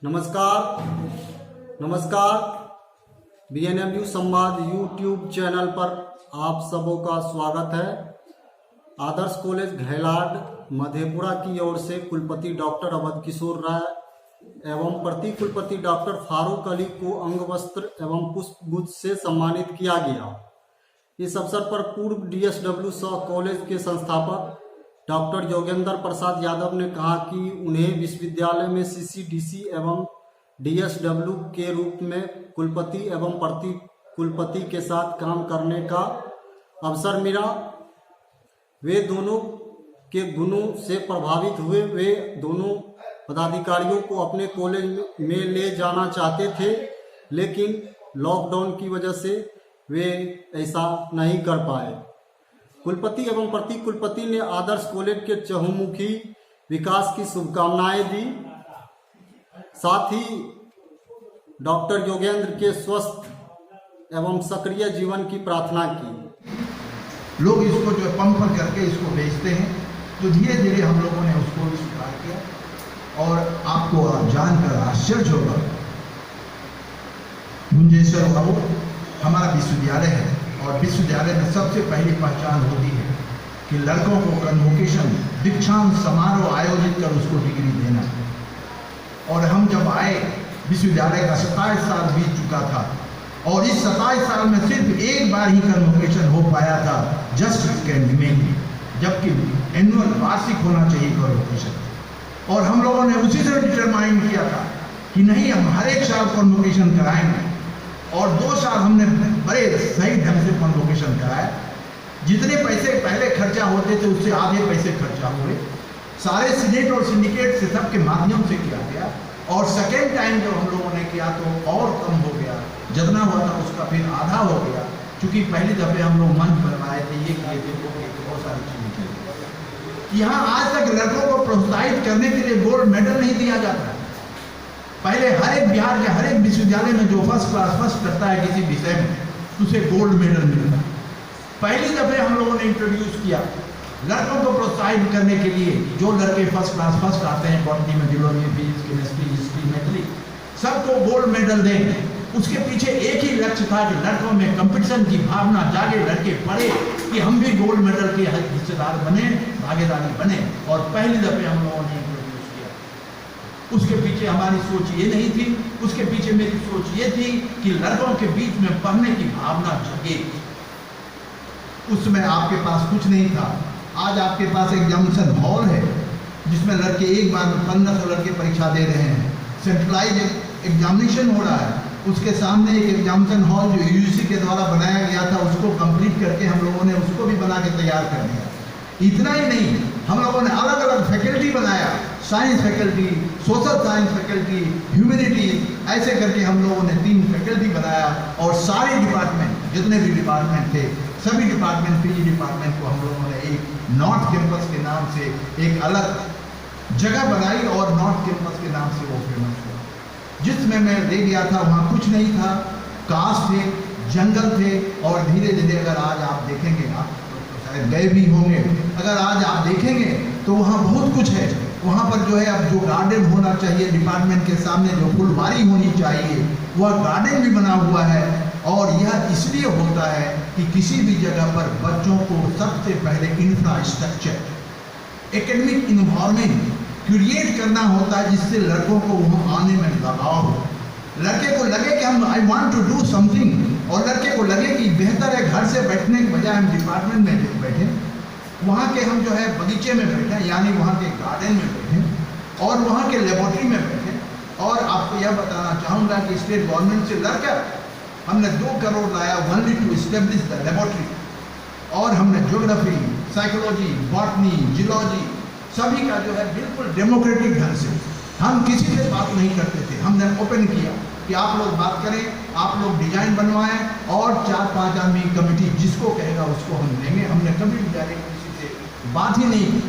नमस्कार BNM news संवाद YouTube channel पर आप सबों का स्वागत है। आदर्श कॉलेज घैलाड मधेपुरा की ओर से कुलपति डॉक्टर अवध किशोर राय एवं प्रति कुलपति डॉक्टर फारूक अली को अंग वस्त्र एवं पुष्पगुच्छ से सम्मानित किया गया। इस अवसर पर पूर्व डीएसडब्ल्यू कॉलेज के संस्थापक डॉक्टर योगेंद्र प्रसाद यादव ने कहा कि उन्हें विश्वविद्यालय में सीसीडीसी एवं डीएसडब्ल्यू के रूप में कुलपति एवं प्रति कुलपति के साथ काम करने का अवसर मिला। वे दोनों के गुणों से प्रभावित हुए वे दोनों पदाधिकारियों को अपने कॉलेज में ले जाना चाहते थे, लेकिन लॉकडाउन की वजह से वे ऐसा नहीं कर पाए। कुलपति एवं प्रति कुलपति ने आदर्श कॉलेज के चहुमुखी विकास की शुभकामनाएं दी। साथ ही डॉक्टर योगेंद्र के स्वस्थ एवं सक्रिय जीवन की प्रार्थना की। लोग इसको जो पंप करके इसको बेचते हैं, तो धीरे धीरे हम लोगों ने उसको भी स्वीकार किया। और आपको जानकर आश्चर्य होगा, मुंजेश्वर बाबू हमारा विश्वविद्यालय है और विश्वविद्यालय में सबसे पहली पहचान होती है कि लड़कों को कन्वोकेशन दीक्षांत समारोह आयोजित कर उसको डिग्री देना। और हम जब आए, विश्वविद्यालय का 27 साल बीत चुका था और इस 27 साल में सिर्फ एक बार ही कन्वोकेशन हो पाया था, जस्ट कैंडिडेट, जबकि एनुअल वार्षिक होना चाहिए कन्वोकेशन। और हम लोगों ने उसी से डिटरमाइन किया था कि नहीं, हम हर एक साल कन्वोकेशन कराएंगे। और 2 साल हमने बड़े सही ढंग से कन्वोकेशन कराया। जितने पैसे पहले खर्चा होते थे उससे आधे पैसे खर्चा हुए। सारे सीनेट और सिंडिकेट से सबके माध्यम से किया गया। और सेकेंड टाइम जब हम लोगों ने किया तो और कम हो गया, जितना हुआ था उसका फिर आधा हो गया। क्योंकि पहली दफे हम लोग मंच बनवाए थे, ये किए थे, वो किए थे, बहुत सारी चीजें की। यहाँ आज तक लड़कों को प्रोत्साहित करने के लिए गोल्ड मेडल नहीं दिया जाता है। पहले हर एक बिहार के हर एक विश्वविद्यालय में जो फर्स्ट क्लास फर्स्ट करता है किसी विषय में, उसे गोल्ड मेडल मिलता है। पहली दफे हम लोगों ने इंट्रोड्यूस किया लड़कों को प्रोत्साहित करने के लिए। जो लड़के फर्स्ट क्लास फर्स्ट आते हैं बॉटनी में, geology, physics, chemistry, history, Maithili, सबको गोल्ड मेडल देंगे। उसके पीछे एक ही लक्ष्य था कि लड़कों में कंपटीशन की भावना जागे, लड़के पढ़े कि हम भी गोल्ड मेडल के हिस्सेदार बने, भागीदारी बने। और पहली दफे हम लोगों ने इंट्रोड्यूस किया। उसके पीछे हमारी सोच ये नहीं थी, उसके पीछे मेरी सोच ये थी कि लड़कों के बीच में पढ़ने की भावना जगे। उस समय आपके पास कुछ नहीं था। आज आपके पास एग्जामिनेशन हॉल है जिसमें लड़के एक बार में 1500 लड़के परीक्षा दे रहे हैं। सेंट्रलाइज एग्जामिनेशन हो रहा है। उसके सामने एक एग्जामिनेशन हॉल जो यूजीसी के द्वारा बनाया गया था, उसको कंप्लीट करके हम लोगों ने उसको भी बना के तैयार कर दिया। इतना ही नहीं, हम लोगों ने अलग अलग फैकल्टी बनाया, science faculty, social science faculty, humanities, ऐसे करके हम लोगों ने 3 फैकल्टी बनाया। और सारे डिपार्टमेंट, जितने भी डिपार्टमेंट थे, सभी डिपार्टमेंट, पीजी डिपार्टमेंट को हम लोगों ने एक नॉर्थ कैंपस के नाम से एक अलग जगह बनाई और नॉर्थ कैंपस के नाम से वो फेमस हुआ। जिसमें मैं ले गया था वहाँ कुछ नहीं था, कास्ट थे, जंगल थे। और धीरे धीरे अगर आज आप देखेंगे, आप तो शायद गए भी होंगे, अगर आज आप देखेंगे तो वहाँ बहुत कुछ है। वहाँ पर जो है अब जो गार्डन होना चाहिए डिपार्टमेंट के सामने, जो फुलवारी होनी चाहिए, वह गार्डन भी बना हुआ है। और यह इसलिए होता है कि किसी भी जगह पर बच्चों को सबसे पहले इंफ्रास्ट्रक्चर, एकेडमिक इन्वायरमेंट क्रिएट करना होता है, जिससे लड़कों को वहाँ आने में लगाव हो। लड़के को लगे कि हम I want to do something, और लड़के को लगे कि बेहतर है घर से बैठने के बजाय हम डिपार्टमेंट में बैठे, वहाँ के हम जो है बगीचे में बैठे, यानी वहाँ के गार्डन में बैठे और वहाँ के लेबोरेटरी में बैठे। और आपको यह बताना चाहूँगा कि स्टेट गवर्नमेंट से लड़कर हमने 2 करोड़ लाया only to establish the laboratory. और हमने ज्योग्राफी, साइकोलॉजी, बॉटनी, जियोलॉजी सभी का जो है बिल्कुल डेमोक्रेटिक ढंग से, हम किसी से बात नहीं करते थे, हमने ओपन किया कि आप लोग बात करें, आप लोग डिजाइन बनवाएं और 4-5 आदमी कमेटी जिसको कहेगा उसको हम देंगे। हमने कभी भी डायरेक्ट किसी से बात ही नहीं की।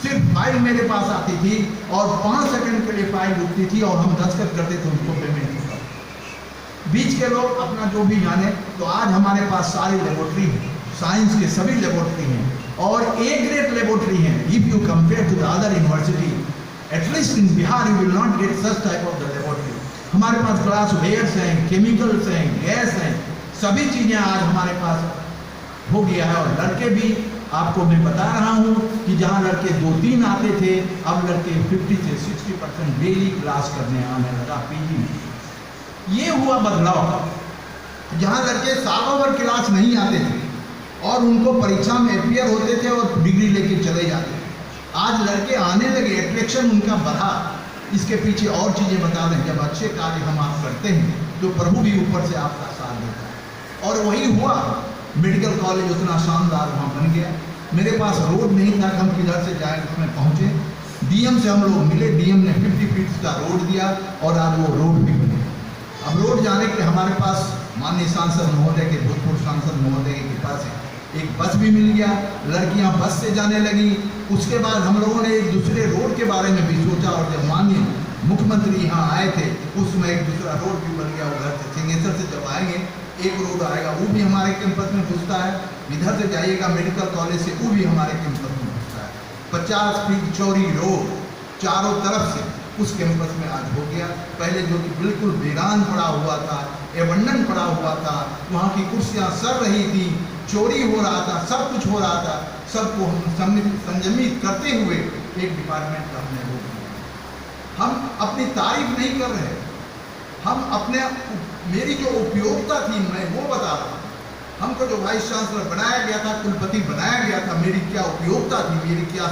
सिर्फ फाइल मेरे पास आती थी और 5 सेकंड के लिए फाइल उठती थी और हम दस्तखत करते थे, उनको पेमेंट होता। बीच के लोग अपना जो भी जाने, तो आज हमारे पास सारी लेबोरेटरी है, साइंस के सभी लेबोरेटरी हैं और A ग्रेड लेबोरेटरी हैं। If you compare to the other university, at least in Bihar you will not get such type of the laboratory. हमारे पास ग्लास वेयर्स हैं, केमिकल्स हैं, गैस हैं, सभी चीजें आज हमारे पास हो गया है। और लड़के भी आपको मैं बता रहा हूं कि जहां लड़के 2-3 आते थे, अब लड़के 50 से 60% डेली क्लास करने आने लगा पीजी में। ये हुआ बदलाव। जहां लड़के सालों भर क्लास नहीं आते थे और उनको परीक्षा में अपियर होते थे और डिग्री लेके चले जाते थे, आज लड़के आने लगे, अट्रैक्शन उनका बढ़ा। इसके पीछे और चीजें बता दें, जब अच्छे कार्य हम आप करते हैं तो प्रभु भी ऊपर से आपका साथ देता है। और वही हुआ, मेडिकल कॉलेज उतना शानदार वहाँ बन गया। मेरे पास रोड नहीं था, हम किधर से जाए उसमें पहुँचे। डीएम से हम लोग मिले, डीएम ने 50 फीट का रोड दिया और आज वो रोड भी बने। अब रोड जाने के हमारे पास माननीय सांसद महोदय के, भूतपूर्व सांसद महोदय की कृपा से एक बस भी मिल गया, लड़कियां बस से जाने लगी। उसके बाद हम लोगों ने एक दूसरे रोड के बारे में भी सोचा और जब माननीय मुख्यमंत्री यहाँ आए थे उसमें एक दूसरा रोड भी बन गया। उधर से सिंहेश्वर से जब आएंगे एक रोड आएगा, वो भी हमारे कैंपस में घुसता है। इधर से जाइएगा मेडिकल कॉलेज से, वो भी हमारे कैंपस में घुसता है। 50 फीट चौड़ी रोड चारों तरफ से उस कैंपस में आज हो गया। पहले जो कि बिल्कुल वीरान पड़ा हुआ था, एबंडन पड़ा हुआ था, वहाँ की कुर्सियाँ सड़ रही थी, चोरी हो रहा था, सब कुछ हो रहा था, सबको हम संयमित करते हुए एक डिपार्टमेंट का हमने रोक दिया। हम अपनी तारीफ नहीं कर रहे, हम अपने, मेरी जो उपयोगिता थी मैं वो बता रहा हूँ। हमको जो वाइस चांसलर बनाया गया था, कुलपति बनाया गया था, मेरी क्या उपयोगिता थी, मेरी क्या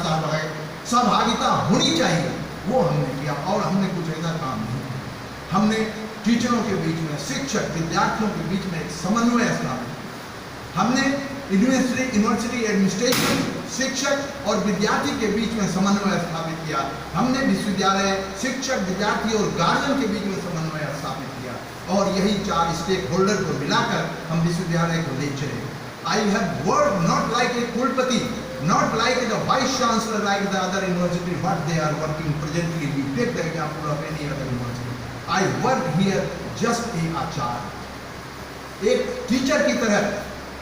सहभागिता होनी चाहिए, वो हमने किया। और हमने कुछ ऐसा काम नहीं किया। हमने टीचरों के बीच में, शिक्षक विद्यार्थियों के बीच में एक समन्वय स्थापित, हमने यूनिवर्सिटी एडमिनिस्ट्रेशन, शिक्षक और विद्यार्थी के बीच में समन्वय स्थापित किया। हमने विश्वविद्यालय, शिक्षक, विद्यार्थी और गार्जियन के बीच में समन्वय स्थापित किया। और यही 4 स्टेक होल्डर को मिलाकर हम विश्वविद्यालय को ले चले। I have worked not like a कुलपति, not like the vice chancellor, like the other university, what they are working presently. We take the example of any other university. I work here just a आचार्य, एक teacher की तरह।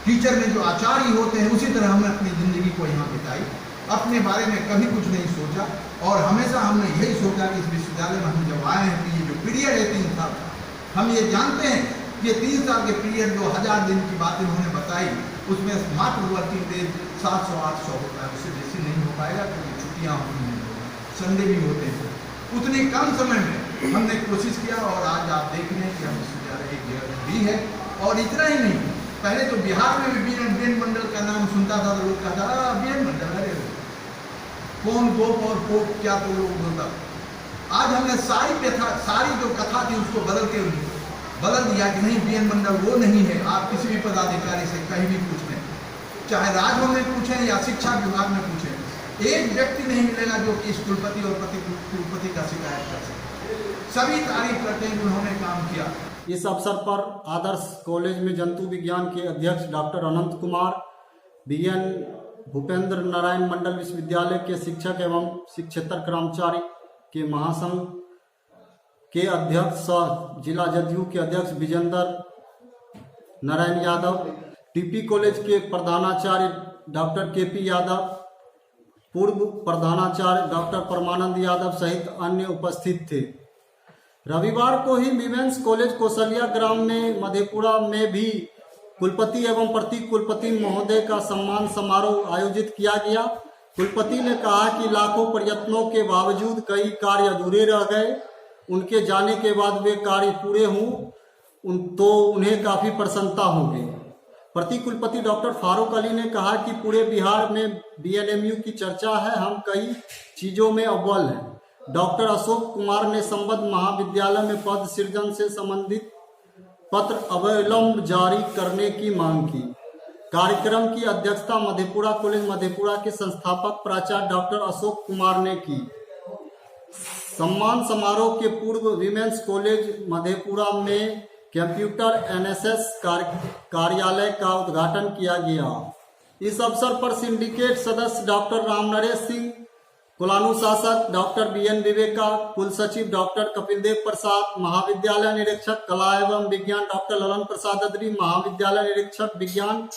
Teacher में जो आचार्य होते हैं उसी तरह हमने अपनी जिंदगी को यहाँ बिताई। अपने बारे में कभी कुछ नहीं सोचा और हमेशा हमने यही सोचा कि इस विश्वविद्यालय में हम जब आए हैं कि ये जो पीरियड है 3 साल, हम ये जानते हैं कि ये 3 साल के पीरियड जो 1000 दिन की बात इन्होंने बताई, उसमें मात्र वर्किंग डेज 700-800 होता है, उससे बेसी नहीं हो पाएगा क्योंकि छुट्टियाँ होती हैं, संडे भी होते हैं। उतने कम समय में हमने कोशिश किया और आज आप देख रहे हैं कि हम विश्वविद्यालय एक जगह भी है। और इतना ही नहीं, पहले तो बिहार में भी बीएन मंडल का नाम सुनता था तो लोग कहता था बीएन मंडल, अरे कौन गोप और पोप क्या तो लोग बोलता। आज हमने सारी जो कथा थी उसको बदल दिया कि नहीं, बीएन मंडल वो नहीं है। आप किसी भी पदाधिकारी से कहीं भी पूछ लें, चाहे राजभवन में पूछें या शिक्षा विभाग में पूछें, एक व्यक्ति नहीं मिलेगा जो कि इस कुलपति और कुलपति का शिकायत कर सके। सभी तारीफ करते हैं कि उन्होंने काम किया। इस अवसर पर आदर्श कॉलेज में जंतु विज्ञान के अध्यक्ष डॉक्टर अनंत कुमार, बीएन भूपेंद्र नारायण मंडल विश्वविद्यालय के शिक्षक एवं शिक्षेतर कर्मचारी के महासंघ के अध्यक्ष सह जिला जदयू के अध्यक्ष विजेंद्र नारायण यादव, टीपी कॉलेज के प्रधानाचार्य डॉक्टर केपी यादव, पूर्व प्रधानाचार्य डॉक्टर परमानंद यादव सहित अन्य उपस्थित थे। रविवार को ही विमेंस कॉलेज कौशल्या ग्राम में मधेपुरा में भी कुलपति एवं प्रति कुलपति महोदय का सम्मान समारोह आयोजित किया गया। कुलपति ने कहा कि लाखों प्रयत्नों के बावजूद कई कार्य अधूरे रह गए, उनके जाने के बाद वे कार्य पूरे हों तो उन्हें काफ़ी प्रसन्नता होगी। प्रति कुलपति डॉक्टर फारूक अली ने कहा कि पूरे बिहार में बीएनएमयू की चर्चा है, हम कई चीज़ों में अव्वल हैं। डॉक्टर अशोक कुमार ने संबद्ध महाविद्यालय में पद सृजन से संबंधित पत्र अविलंब जारी करने की मांग की। कार्यक्रम की अध्यक्षता मधेपुरा कॉलेज मधेपुरा के संस्थापक प्राचार्य डॉक्टर अशोक कुमार ने की। सम्मान समारोह के पूर्व विमेंस कॉलेज मधेपुरा में कंप्यूटर एनएसएस कार्यालय का उद्घाटन किया गया। इस अवसर पर सिंडिकेट सदस्य डॉक्टर रामनरेश सिंह, कुलानुशासक डॉक्टर बीएन विवेका, कुल सचिव डॉक्टर कपिलदेव प्रसाद, महाविद्यालय निरीक्षक कला एवं विज्ञान डॉक्टर ललन प्रसाद अदरी, महाविद्यालय निरीक्षक विज्ञान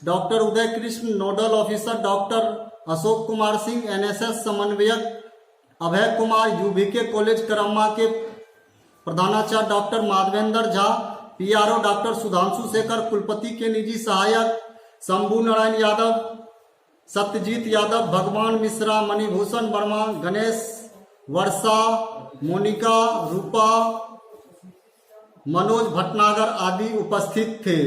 doctor Uday Krishna, nodal officer doctor Ashok Kumar Singh, NSS समन्वयक अभय कुमार, यूबीके कॉलेज करम्मा के प्रधानाचार्य doctor Madhavendra Jha, PRO doctor Sudhanshu Shekhar, कुलपति के निजी सहायक शंभू नारायण यादव, सत्यजीत यादव, भगवान मिश्रा, मणिभूषण वर्मा, गणेश, वर्षा, मोनिका, रूपा, मनोज भटनागर आदि उपस्थित थे।